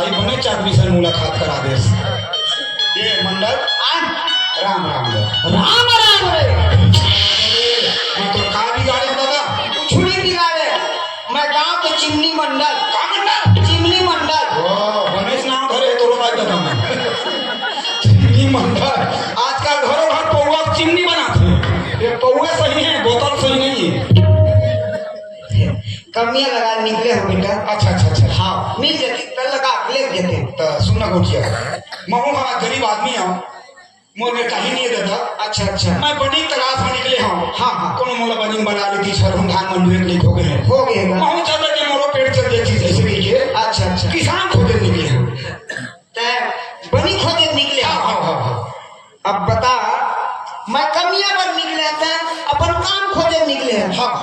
मुलाकात करा दे ये मंडल राम राम राम राम रे मैं तो का बिगाड़े दादा कुछ नहीं बिगाड़े मैं गांव के चिमनी मंडल का मंडल चिमनी मंडल ओ गणेश नाम धरे तो रोका देता मैं चिमनी मंडल आजकल घरों घर पौवा चिमनी बनाते ये पौवे सही है बोतल सही नहीं है कमियां लगा निकले हो बेटा अच्छा अच्छा अच्छा हाँ मिल जाती कल लगा ले देते तो सुनना गोटिया महू हाँ गरीब आदमी हूँ मोर में कहीं नहीं देता अच्छा अच्छा मैं बनी तलाश में निकले हूँ हाँ हाँ कोनो मोला बनी बना लेती सर हम धान मंडुए के लिए हो गए हैं हो गए महू चल के मोरो पेट चल जाती जैसे भी के अच्छा अच्छा किसान खोदे निकले हैं ते बनी खोदे निकले हाँ हाँ हाँ अब बता मैं कमियां पर निकले थे अपन काम खोदे निकले हैं हाँ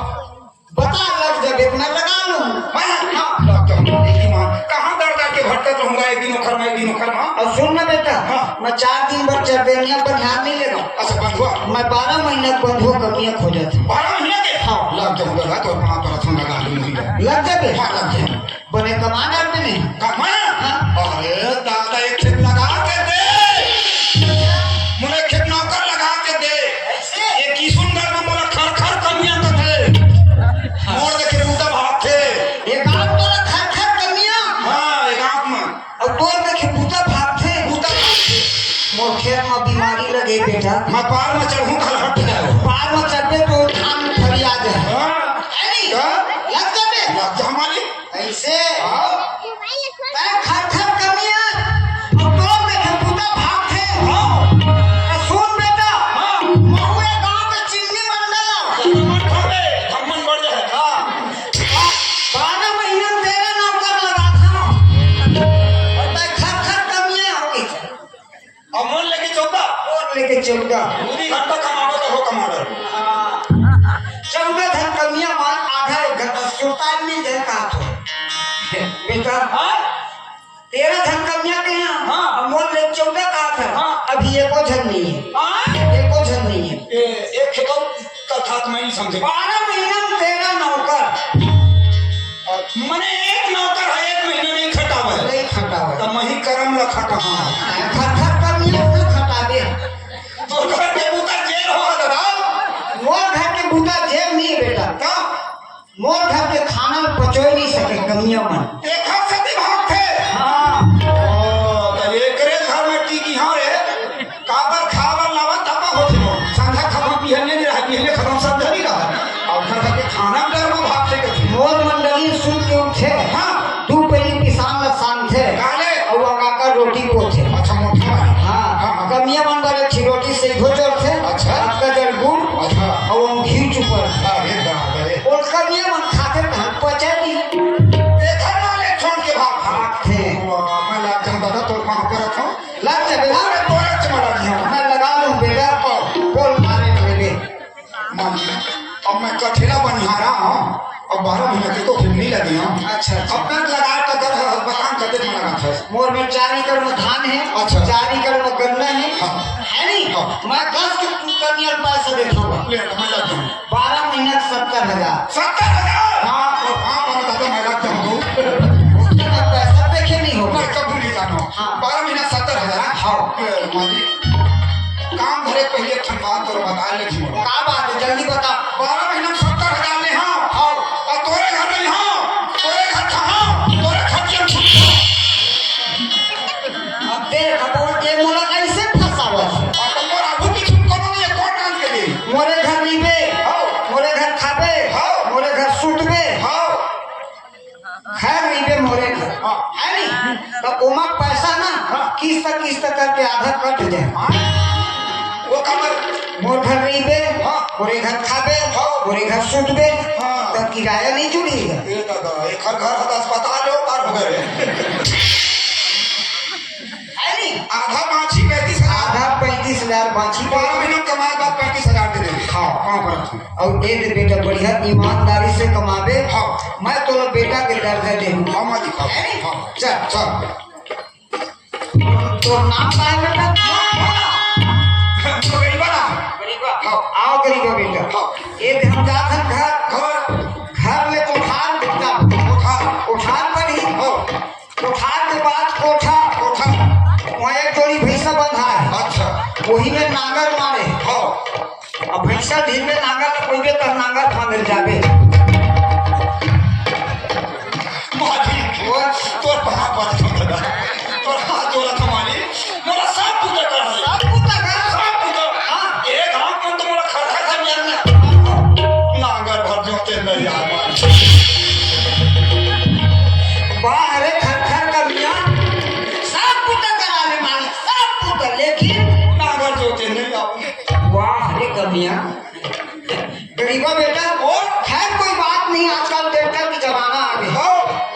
बता लग जब मैं लगा लूं मैं हाँ लगता हूँ देखी माँ कहाँ दर दर के भटकत रहूंगा एक दिन ओखर में एक दिन ओखर में और सुन ना बेटा हाँ मैं 4 दिन भर चरबेनिया पर ध्यान नहीं लेगा अच्छा बंधुआ मैं 12 महीने बंधुआ कमियां खोजा था 12 महीने के हाँ लग जाऊंगा तो अपना प्रथम लगा लूंगी लग जाए हाँ लग जाए बने कमांडर में नहीं कमाया अरे दादा एक खेत लगा के दे मुझे खेत नौकर लगा के दे ये की सुंदर में मुझे खर खर कमियां तो थे मोड़ के बूटा भाग थे एक आंख तो खर खर कमियां हाँ एक आंख में और दो के बूटा भाग थे मोर खेत में बीमारी लगे बेटा मैं पार में चढ़ूं खल हट जाए पार में चढ़े तो धान फरियाद है हाँ नहीं क्या 13 धन कमिया के यहाँ हाँ। और मोल ले 14 का था हाँ। अभी एको झन नहीं है, एको झन नहीं है। एक खेतों कथा मैं नहीं समझे। 12 महीना में 13 नौकर, मने एक नौकर है, एक महीने नहीं खटा हुआ है। नहीं खटा हुआ तो मही करम ल खटा हाँ खटखट कमिया न खटाबे। तो घर के ऊपर जेल हो दादा। मोर घर के बूता जेब नहीं है बेटा, का मोर घर के खाना में पचो नहीं सके कमिया मन। देखा सती भाग थे। हाँ ओ तो एकरे घर में टीकी हां रे काबर खावर लावा तपा होथे मो संधा खबर पिहने नहीं रहा, पिहने खत्म संधा नहीं रहा। और घर के खाना में डर में भाग से के मोर मंडली सुन के उठे, हाँ। दू पहली किसान ल सांधे काले और आका रोटी पोथे। अच्छा मोटा हाँ कमिया मन बारे छिरोटी से घोचर थे। अच्छा। आपका जड़ गुड़ अच्छा और घी चुपर अरे बाप रे और कमिया मन खाते धान पचा दी देखा ना ले छोड़ के भाग भाग थे। मैं लाग जाऊं दादा तो कहां पर रखो लग जा बेटा, अरे तोरे चमड़ा दिया मैं लगा लूं बेटा को बोल मारे पहले। मानी अब मैं कठेला बनिहारा हूं और 12 महीने के तो फिर नहीं लगी हूं। अच्छा अच्छा। अपना लगा तो कर बकान कर दे में लगा था। मोर में 4 एकड़ में धान है, अच्छा। 4 एकड़ में गन्ना है, हाँ। है नहीं? हाँ। मैं 10 के कमिया पैसा देखूंगा। ले मैं लग जाऊं 12 महीना 70,000। 70,000। हाँ। और कहां पर दादा मैं लग जाऊं उतना पैसा देखे नहीं होगा। मैं कब नहीं जानो। हाँ। 12 महीना 70,000। हाँ। मानी काम धरे पहले ठंडा तो बता ले जी। का बात है जल्दी बता। 12 महीना में 70,000 ले हां। हाँ। और तोरे घर में हां, तोरे घर कहां, तोरे खटिया में अब देख बोल के मोला कैसे फंसावा। और तो मोर आगू पीछे कोनो नहीं कौन काम के लिए। मोरे घर नीबे, हाँ। मोरे घर खाबे, हाँ। मोरे घर सुतबे, हां खैर नीबे मोरे घर। हाँ। है नहीं? तो ओमा पैसा ना हाँ। किस्त करके आधा कट जाए। वो कमर मोर घर नीबे, हाँ। मोरे घर खाबे, हाँ। मोरे घर सुतबे, हाँ। तो किराया नहीं जुड़ेगा। ये दादा एक घर हद अस्पताल हो पार हो गए। है नहीं? आधा बाछी 35,000। आधा 35,000 बाछी 12 महीने कमाए बाद 35,000 दे देंगे। हाँ कहाँ पर रखूं? और दे दे बेटा बढ़िया ईमानदारी से कमावे। हाँ। मैं तो बेटा के दर्जा दे दूँ। हाँ माँ दिखाओ। है नहीं? हाँ चल चल तो नाम का है बेटा? तो गरीबा ना गरीबा। हाँ। आओ गरीबा बेटा। हाँ। ये हम जात हैं घर, घर ले कोठार दिखता, कोठार पर ही, हाँ कोठार के बाद कोठा, कोठा वहाँ एक जोड़ी भैंसा बंधा है, अच्छा वही में नांगर मारे। हाँ अब भैंसा ढील में नांगर कोई भी तर नांगर फांदल जाबे। माली वो तोर पहाड़ पर था तोर हाथ जोड़ा था माली मोरा सब पूजा कर रहा है। सब कुत्ता कर। सब पूजा हाँ। एक हाथ में तो मोरा खरखर से मिलना नांगर भर जोते नहीं यार माली। वाह रे खर का मियां, सब कुत्ता करा ले मालिक, सब कुत्ता, लेकिन नांगर जोते नहीं आओ। वाह रे कमियां गरीबा बेटा। और खैर कोई बात नहीं, आजकल ट्रैक्टर की जमाना आ गया।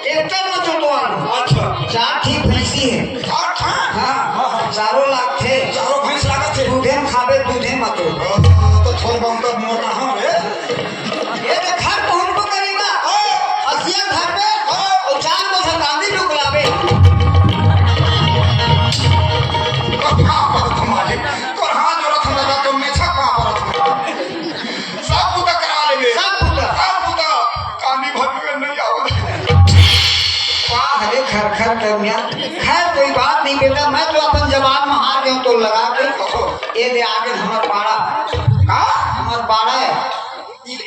ट्रैक्टर में जोतवा लो। अच्छा 4 ठीक भैंसी है। आठ हाँ हाँ 4 लाख थे। चारों भैंस लागत थे। दूधे में खाबे दूधे मत हो। तो छोड़ बंद मोर रहा रे। ये तो घर तो हमको करेगा। हसिया घर पे और 4 बोझा गांधी लोग लावे। कहाँ पर था मालिक? तोर हाथ जोड़ा था दादा तो मैं छा कहाँ पर था? सब पूजा करा लेंगे। सब कुत्ता। सब पूजा कानी भर में नहीं आओ। वाह रे खर का मियां। खैर कोई बात नहीं बेटा, मैं तो अपन जवान में हार गया तो लगा के ये दे आगे हमार बाड़ा। का हमार बाड़ा है।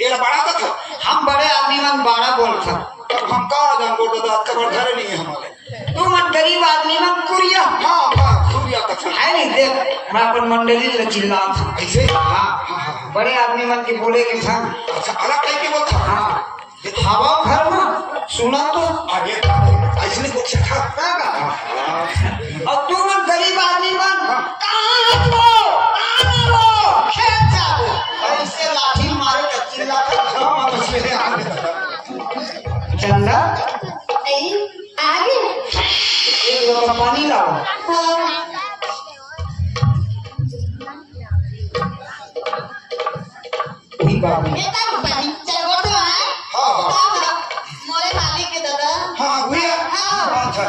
ये बड़ा था। हम बड़े आदमी मन बाड़ा बोलता। तब हम कहाँ जान दादा कबर धरे नहीं है हमारे। तू मन गरीब आदमी मन कुरिया हाँ हाँ सूर्या तक है नहीं? देख मैं अपन मंडली में चिल्ला था ऐसे हाँ। बड़े आदमी मन के बोले के था। अच्छा अलग टाइप के बोलता हाँ हवा घर में सुना तो अरे ऐसे कुछ था और तू मन गरीब आदमी मन कहाँ हो खेत जाओ ऐसे लाठी मारे का चिल्ला चंदा आगे एक लोटा पानी लाओ। वही बाबू बेटा पानी चल तो है हाँ मोरे मालिक के दादा हाँ भैया हाँ। अच्छा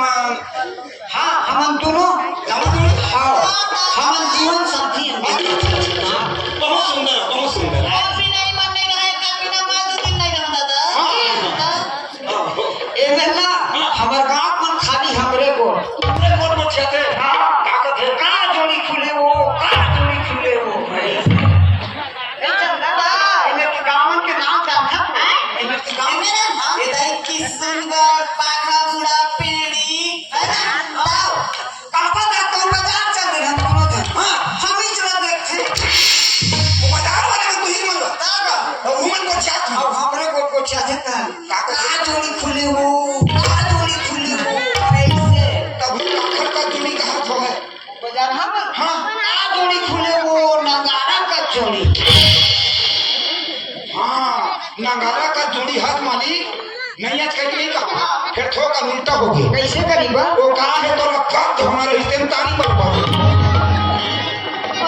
हमान हाँ हम दोनों हाँ हम जीवन साथी हैं। बहुत सुंदर बहुत सुंदर। कभी नहीं मरने रहे कभी ना मैं 2 दिन नहीं रहता था ए ना हमार गांव में खाली हमरे को पूरे कोट में छते ताकत है। का जोड़ी खुले वो भाई ए चंदा इने के गांव के नाम जाना इने के गांव में इधर किशनगढ़ पाखा पेड़ी बताओ कहां जा तो बाजार चल रहे हैं दोनों जन हां हम ही चला देखते वो बाजार वाले को ही मन तागा और हुमन को छत अब हमरे को चाहते हैं का जोड़ी खुले वो कैसे तब खर का जोड़ी का हाथ हो है। बाजार हम हां का जोड़ी खुले वो नगारा का जोड़ी हाँ नगारा का जोड़ी हाथ मालिक नैया कहीं नहीं कहा फिर ठोकर उल्टा हो गया। कैसे करीबा वो कहा है तो रखा तो हमारे रिश्ते में तारी बर्बाद।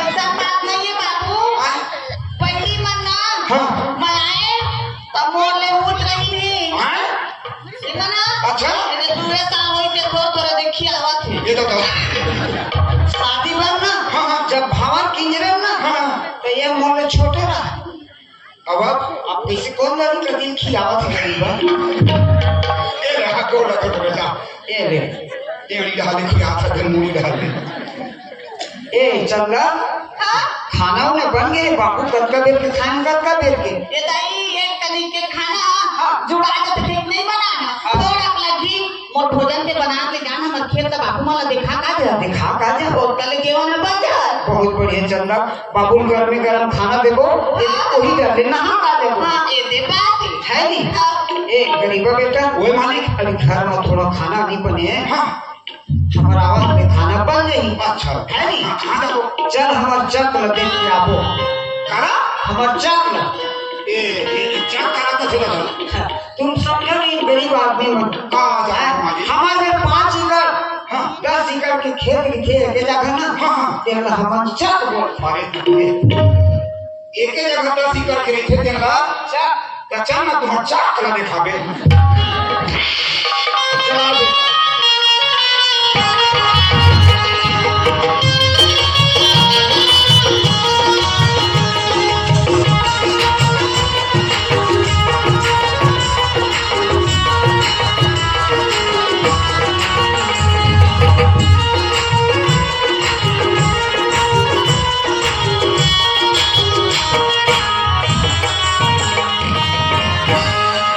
ऐसा बात नहीं है बाबू पहली मन्ना हाँ। मनाए तब मोले उठ रही थी हाँ मना अच्छा इधर दूर सा होई के थोड़ा देखी आवा थी ये तो शादी बार ना हाँ। जब भावर किंजरे ना हाँ। तो ये मोले छोटे रहा अब कैसे कौन जानी के दिन खियावत है करीबा ये रहा को रखो तो बेटा ए ले ये वाली डाल देखो यहाँ से दिन मूली डाल दे। ए चंदा हां खाना उन्हें बन गए बापू कटका बेर के खान कटका बेर के ये दाई एक तनी के खाना जुड़ा के ठीक नहीं बनाना थोड़ा लगी मोर भोजन के बना के जाना मत खेल का बाबू माला देखा का जा दिखा का जा और कल के वाला बन जा बहुत बढ़िया चंदा बाबू घर में गरम खाना देबो वही कर लेना हाँ का देबो हां ये दे बात है नी ए गरीबा बेटा ओए मालिक अभी घर में थोड़ा खाना नहीं बने हाँ हमारा आवाज में खाना बन गई अच्छा है नी हाँ चल हमार चक ल देख के आबो करा हमार चक ल ये क्या करा तो चला था तुम समझो नहीं गरीब आदमी में कहाँ जा मालिक हमारे 5 एकड़ 10 एकड़ के खेत लिखे के जगह ना हाँ। तेरा हमार चक बोल अरे एक ही जगह 10 एकड़ के थे तेरा चक चल ना तुम चाक करा दिखाबे। चला दे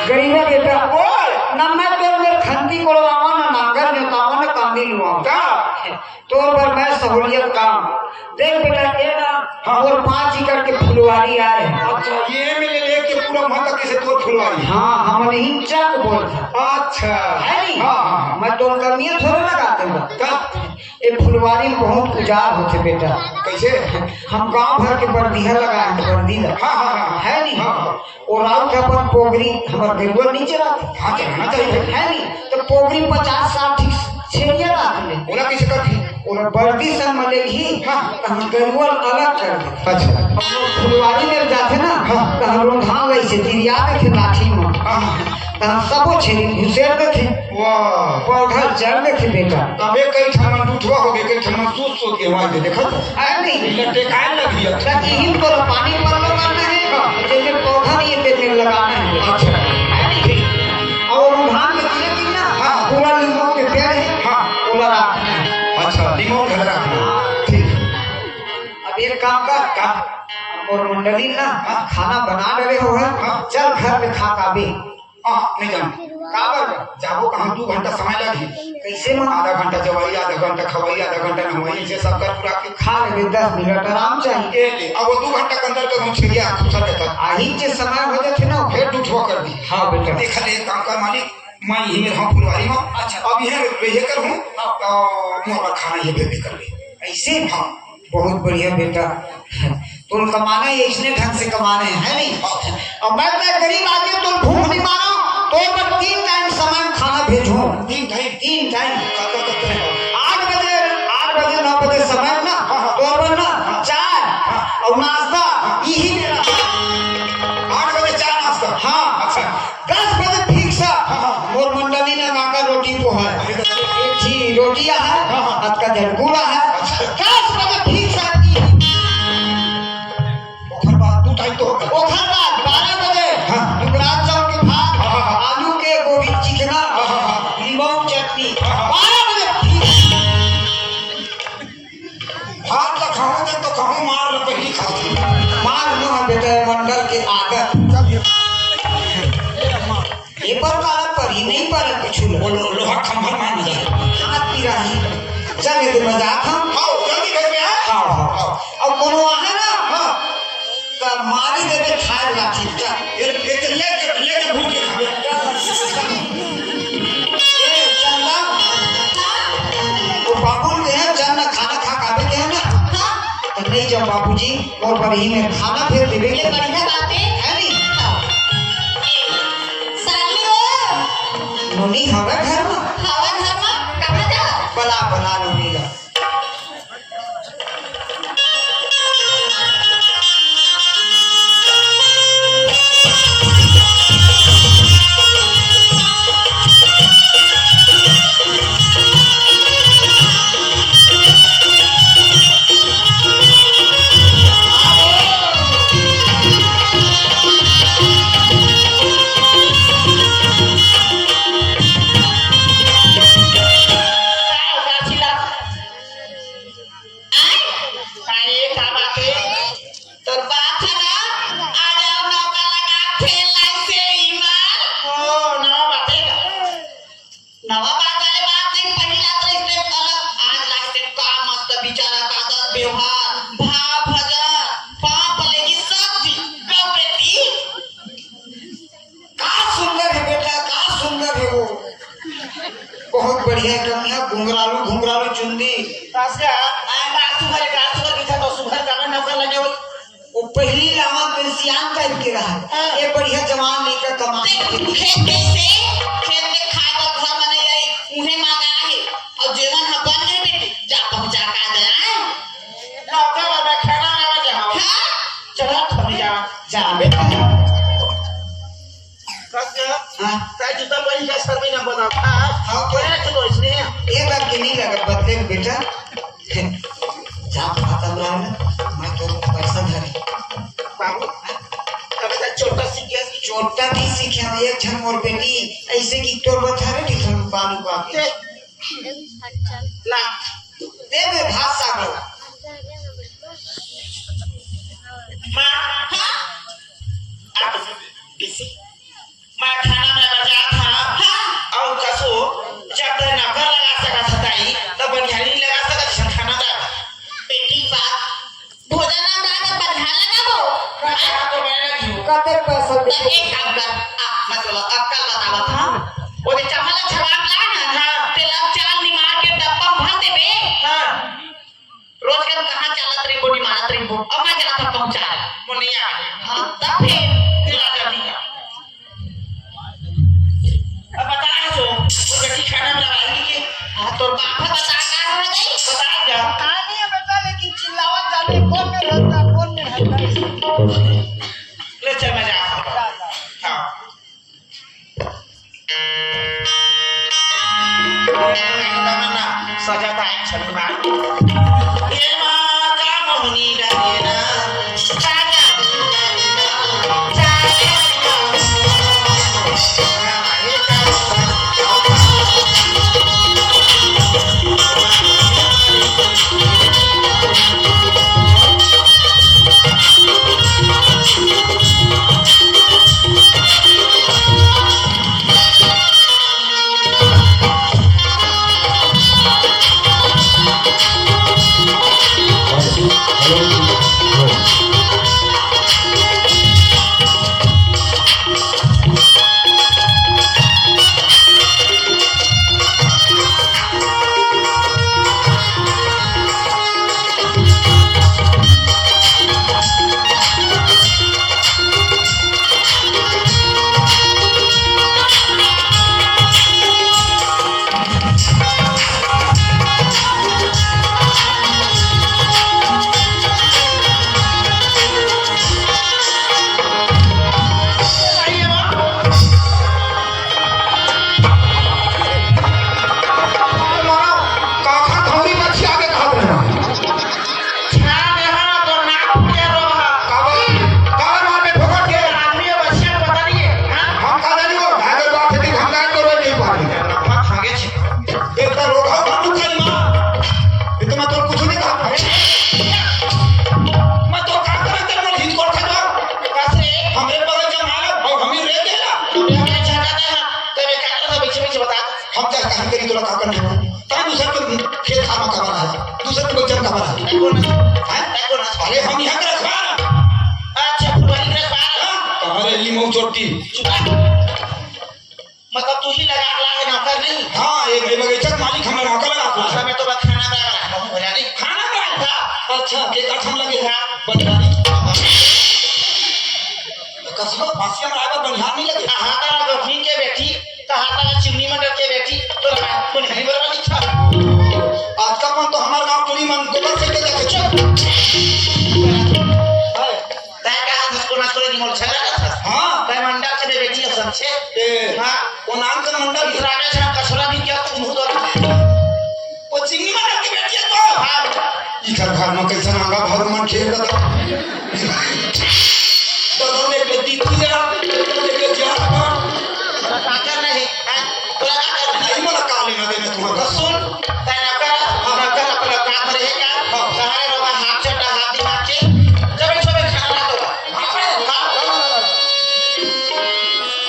गरीबा बेटा ना मैं तो मेरे खंती कोड़वावा ना नागर जोतावा ना कांदी लुआवा का तो पर मैं सहूलियत काम देख बेटा ये ना और 5 एकड़ के फुलवारी आए अच्छा ये मिले लेके पूरा माता कैसे तो फुलवारी। हाँ हम नहीं चक बोल था अच्छा है नी हाँ मैं तो कमियां थोड़ा लगाते हूँ का ये फुलवारी में बहुत उजाड़ होते बेटा कैसे हम गांव भर के बर्दिया लगाए हैं बर्दी हाँ है नी हाँ और रात का अपन पोगरी हमारे देवर नीचे रखते हाँ चलना चाहिए है नी तो पोगरी 50-60 छेड़िया रख ले बोला कैसे करती और बर्दी सब मलेगी हाँ। तो हम गरुआ अलग कर दे अच्छा हम लोग फुलवारी में जाते ना हाँ। तो हम लोग धान वैसे दिरिया देखे लाठी में हाँ तो हम सबो छेड़ी घुसेर देखे वाह पौधा जड़ देखे बेटा तबे कई ठमन टूटवा हो गए कई ठमन सूस के आवाज दे देखा है नहीं लट्टे काहे लग गया ताकि इन को पानी पर लगाना है जैसे पौधा नहीं है तेरे लगाना है अच्छा है नहीं और धान में गिरे भी ना हाँ। पूरा नींबू के पेड़ है हाँ पूरा रखना है अच्छा लीमो घर रखना ठीक अब एक काम कर का और मंडली ना हाँ। खाना बना रहे हो हाँ। चल घर में खा का भी नहीं जान काबर जाबो कहाँ 2 घंटा समय लगी कैसे मां आधा घंटा जवाई आधा घंटा खवाई आधा घंटा नहवाई से सब कर पूरा के खा ले 10 मिनट आराम चाहिए अब वो 2 घंटा के अंदर तो हम छिड़िया पूछा देता आही जे समय हो जाते ना फिर टूटवा कर दी हाँ बेटा देखा ले काम कर मालिक मैं यही में रहूं फुलवारी में अच्छा अब यह रहे कर हूं तो मोर खाना ये बेबी कर ले ऐसे हाँ बहुत बढ़िया बेटा तुम कमाना है इसने ढंग से कमाने हैं है नहीं और मैं गरीब आदमी तुम भूख नहीं मारो तो पर 3 टाइम समय खाना भेजो 3 टाइम 8 बजे 9 बजे समय ना तो पर ना चाय और नाश्ता यही मेरा 8 बजे चाय नाश्ता हाँ अच्छा 10 बजे ठीक सा और मंडली ने काका रोटी को है पहली खाती मार लो हम बेटा मंडल के आगर ये पर काला पर ही नहीं पर कुछ वो लोहा खंभर मार न जाए हाथ पी रही जब ये मजाक हम आओ जल्दी घर में आ हाँ अब कोनो आहे ना हाँ तो मारी देवे खाए लाठी का ये ले भूल के खावे ए चंदा वो बाबू के हैं चंदा खाना खा खावे के हैं ना तो नहीं जब बाबूजी और पर ही में खाना फिर देवे ये बढ़िया बात है नहीं साली ओ नोनी हवे घर में हवा घर में कहाँ जा बला बला नोनी ला बहुत बढ़िया कमिया घुंघरालू घुंघरालू चुंदी वो पहली लावा पेंसियान टाइप के रहा ये बढ़िया जवान लेकर कमा खेत में खाए का घर में नहीं आई उन्हें मांगा है और जीवन हम बन गए बेटी जा पहुंचा का दे जा बेटा ये बात की नहीं लगा बदले बेटा जा खाता मैं तो पैसा धरे छोटा भी सीखा एक झन मोर बेटी ऐसे की तोर बता रे दिखन बालू बाकी ला दे दे भाषा को माँ आप किसी माँ खाना में बजा था और कसो जब तक नौकर लगा सका सताई तब बनिहारी लगा सका जिसन खाना लगा बेटी बात भोजन ना का बधान लगाबो खाना तो मैंने क्यों कते पैसा तब एक काम कर मतलब अब कल बतावा था वो जे चावल छवाक ला ना तेल चाल निमार के डब्बा भर देबे हाँ रोज के कहां चलत रे बोडी मारत रे बो अब मैं जाता पहुंचा मुनिया हां तब फिर ला जल्दी का अब बता सो वो बेटी खाना में लगाई के हां तोर बाप बता का हो गई बता जा कहानी है बेटा लेकिन चिल्लावत जाने कौन में रहता ले चल मैं जा हाँ सजा टाइम चली माँ ये माँ का मोहनी डाले ना Thank you. अरे हम यहाँ का रखवार अच्छा फुलवारी का रखवार तुम्हारे लिमो चोटी मतलब तू ही लगा नौकर नहीं हाँ एक बगीचा मालिक हमें नौकर लगा उस समय तो बस खाना बना भैया नहीं खाना बनाया था अच्छा के कठम लगे था बनियानी कसम फांसी में आया बनियानी लगे हाथा गफनी के बैठी तो हाथा चिमनी में डर के बैठी तो लगा कोई नहीं बरवा नहीं था आज का मन तो हमारे गांव टोली मन गोबर से के चुप तय कहा जिसको ना करे निमल छरा था हां तय मंडा से बेटी है सबसे ए हां वो नाम का मंडल इस राजा छा कसरा भी क्या तुम हो दो वो चिंगी में डर के बैठी है तो हां इधर घर में कैसे नांगा भर मन खेल रहा तो ने बेटी किया लेके जा काकर नहीं हां तोरा काकर नहीं मला काले ना देना तुम्हारा सुन तय नौकर अपना काम रहेगा कहां रोगा हाथ चटा हाथ दिमाग के जब छोटे खाना तो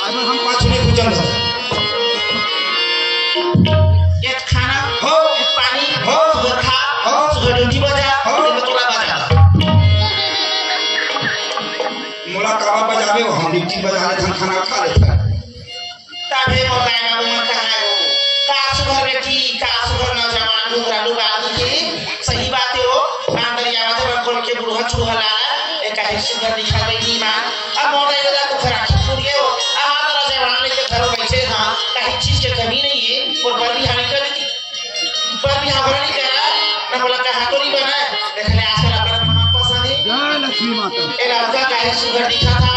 आज हम पाँच ने गुजर रहे ये खाना हो ये पानी हो सुबह खा हो सुबह ड्यूटी बजा हो फिर तोला बजा मोला कावा बजावे हो हम लिट्टी बजा ले खाना खा लेता ताबे मोबाइल में मन कहा है का सुबह बेटी का सुबह नौजवान लुगा आदमी के सही बात है वो अंदर आवाज में बोल के बुढ़ा चूहा ला एक काहे सुबह दिखा गई मां अब मोबाइल वाला को खराब छूट गए हो हमारा जवान लेके घर बैठे हां कहीं चीज की कमी नहीं है और पर भी हानि कर दी पर भी हमारा नहीं करा ना बोला का हाथोरी बना देख ले आजकल अपना मन पसंद है जय लक्ष्मी माता ए लड़का काहे सुबह दिखा था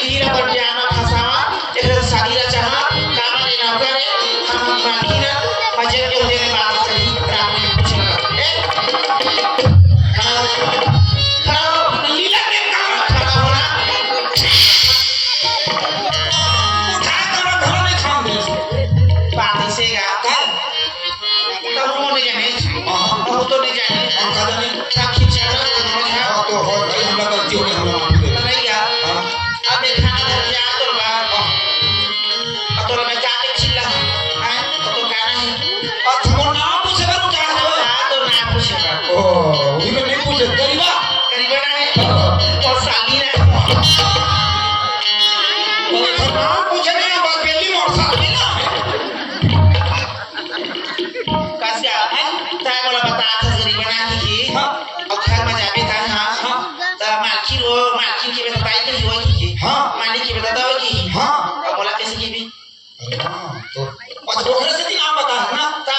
हीरा पर जाना फसावा एक शादी रा चाहा काम ने ना करे हम बाकी ना मजे के होने में बात करी राम ने कुछ ना खड़ा लीला के काम खड़ा होना उठा कर घर में खाम दे बात ऐसे गा तो वो नहीं जाने वो तो नहीं जाने हम का जाने साखी चला तो तो हो भाई हम लोग गलती हो गई हम लोग नहीं यार अब देखा ना क्या तो बात अब तो मैं जाके चिल्ला है तो गाना है अच्छा वो नाम पूछे करो क्या है तो ना पूछेगा ओ भी मैं नहीं पूछे गरीबा गरीबा ना है और साली ना नाम पूछे नहीं बात पहली मोर साली ना कैसे है ताय बोला बता था गरीबा ना की और घर में जाके था हां तो मालकी की बताई के हुआ की हां मालिक की बता दो की हां और बोला कैसे की भी तो अच्छा ओकरे से नाम बता ना ता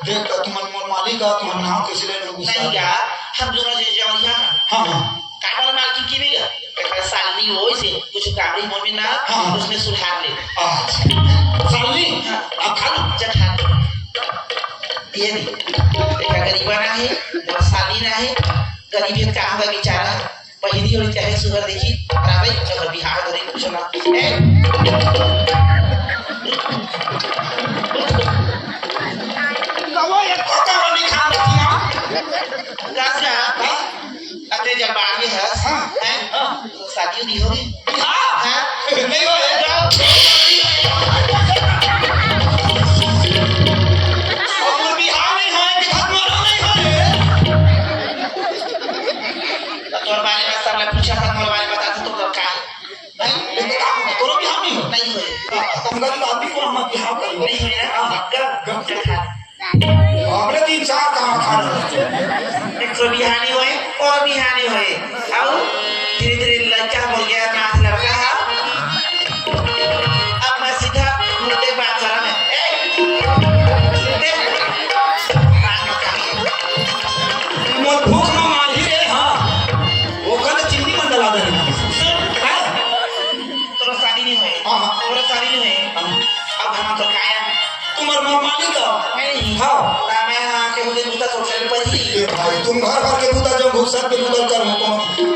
देख तुम मालिक का तुम नाम कैसे ले लो नहीं यार हम दोनों जे जवरिया हां हां काय बोला मालकी की भी कहता साली हो से कुछ काबड़ी मन में ना हाँ। उसमें सुधार ले अच्छा साली अब खा लो जखा ये नहीं देखा गरीबा ना है और साली ना है गरीबियत का होगा बेचारा पहिली और चाहे सुगर देखी रावई जब बिहार करे कुछ ना कहो ये कोका वाली खा रही गाजा अते जब बागी है हैं तो शादी दी होगी हां हां नहीं हो जाओ और बिहार में है कि खत्म नहीं है तोर बारे में सबने पूछा था मोर बारे में बता तो तुम का लेकिन काम तोरो बिहार में हो नहीं होए तुम गरीब आदमी को हम बिहार कर नहीं होए ना गम खा हमरे 3-4 काम खा रहे एक तो बिहानी होए और बिहानी होए आओ धीरे धीरे लड़का हो गया नाच लड़का अब मैं सीधा मुझे बात करा मोर भूख न माही रे हां ओकर चिन्नी में डला दे तोरा शादी नहीं हुए हां तोरा शादी नहीं हुए अब हम तो खाया तुम्हार मालिक का नहीं हां मैं आके मुझे दूसरा सोचने पर ही ए भाई तुम घर भर के दूता जब घुसर पे दूता कर हो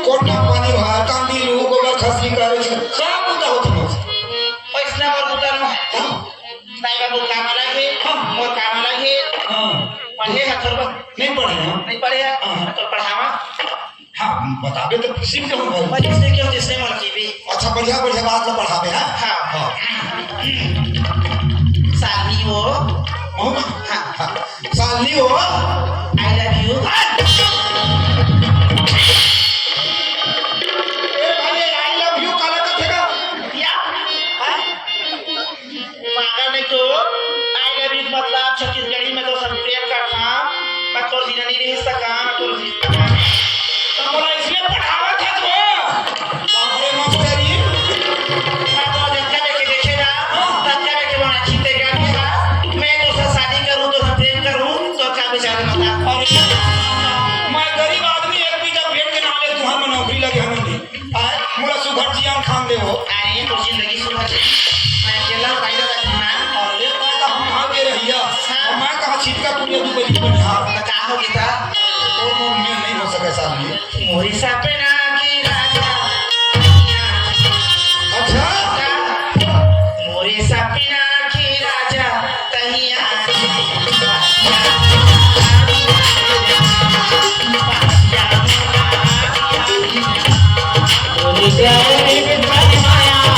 कोट पानी भर कांदी लू गोबर खसली करे छ सब दूता होती हो पैसा और उतर में ताई बाबू काम लगे और काम लगे हां पढ़े हथर नहीं पढ़े ना नहीं पढ़े तो पढ़ावा हां बताबे तो सीख के हम पर इससे क्यों जिसने मन की भी अच्छा बढ़िया बढ़िया बात ला पढ़ाबे हां हां साली वो हां साली हो आई लव यू मैं अकेला काइला बैठना अरे मैं कहा हम कहाँ के रहिया और मैं कहा छिटका पुड़िया तू बड़ी बढ़िया तो का हो गया था और मोर में नहीं हो सके सामने मोरी सपना की राजा अच्छा मोरी सपना की राजा तहिया माया